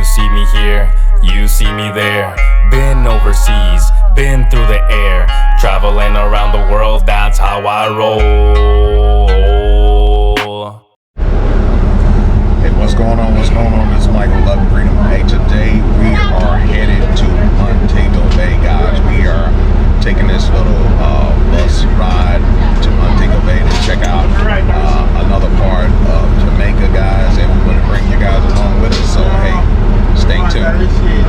see me here, you see me there. Been overseas, been through the air, traveling around the world, that's how I roll. Hey, what's going on? What's going on? This is Michael Love Freedom. Hey, today we are headed to Montego Bay, guys. We are taking this little bus ride to Montego Bay to check out another part of Jamaica, guys, and we want to bring you guys along with us. So hey, stay tuned.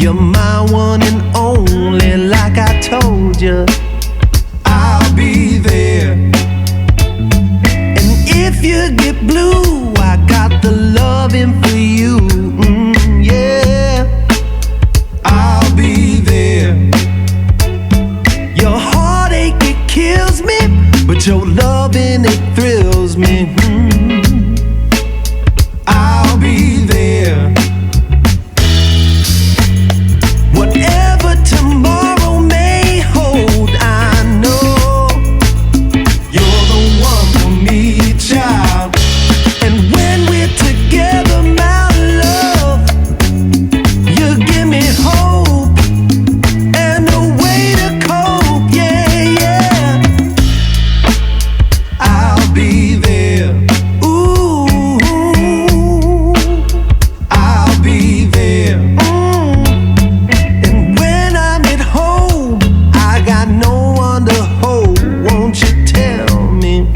You're my one and only, like I told you. I'll be there. And if you get blue, I got the loving for you. Yeah, I'll be there. Your heartache, it kills me, but your loving, it thrills me. I'll be there. Whatever tomorrow may hold, I know you're the one for me, child. And when we're together, my love, you give me hope and a way to cope. Yeah, yeah. I'll be there. Ooh, I'll be there. And when I'm at home, I got no one to hold. Won't you tell me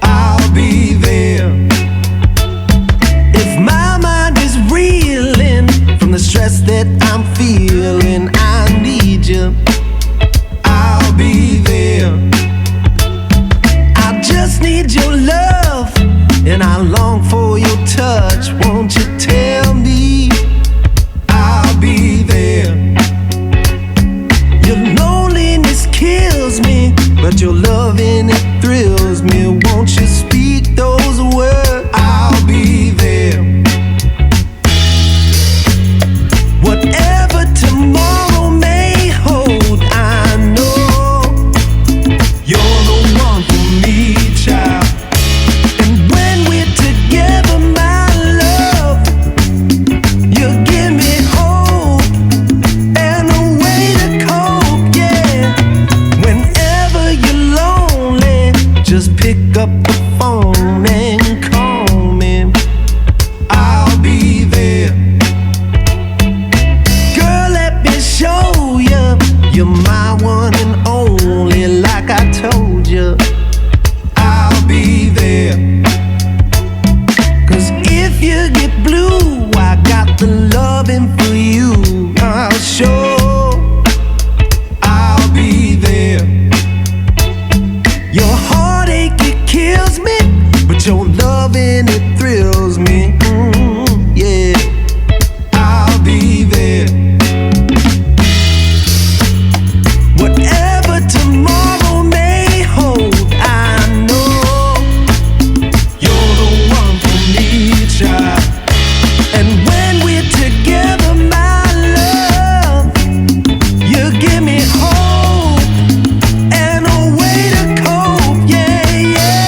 I'll be there? If my mind is reeling from the stress that I'm feeling, I need you. I'll be there. I just need your love, and I long for your touch. Won't you tell me I'll be there? Your loneliness kills me, but your loving, it thrills me. Won't you speak those words? I'll be there. Whatever tomorrow may hold, I know you're the one for me, child. And when we're together, my love, you give me hope and a way to cope. Yeah, whenever you're lonely, just pick up the phone and call me. I'll be there. Girl, let me show you, you're my one and only, like I told you. I'll be there. 'Cause if you get blue, I got the loving for you. I'll show I'll be there. Your heartache, it kills me, but your loving, it thrills me. Yeah, I'll be there. Whatever tomorrow may hold, I know you're the one for me, child. And when we're together, my love, you give me hope and a way to cope. Yeah, yeah.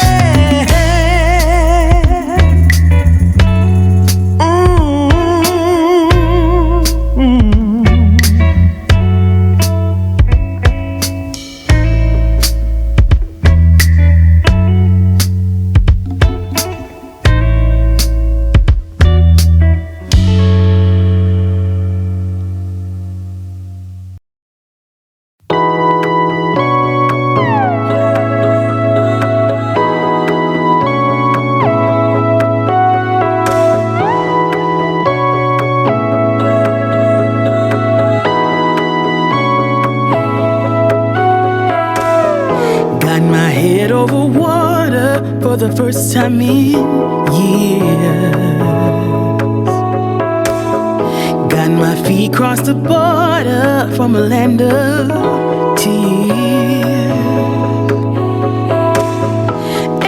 Got my head over water for the first time in years. Got my feet crossed the border from a land of tears.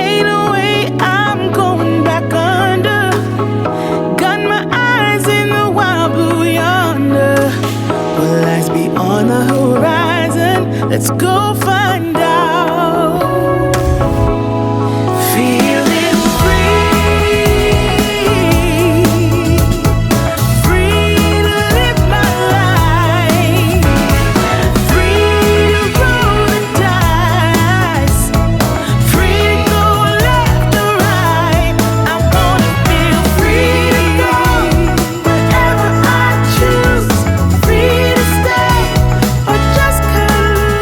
Ain't no way I'm going back under. Got my eyes in the wild blue yonder. Will lies beyond the horizon? Let's go find out. Feeling free, free to live my life, free to roll the dice, free to go left or right. I wanna feel free to go wherever I choose, free to stay or just 'cause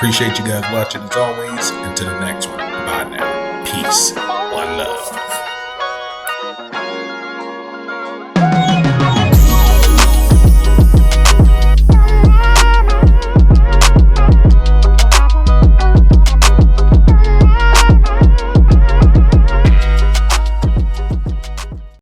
appreciate you guys watching as always. Until the next one. Bye now. Peace. One love.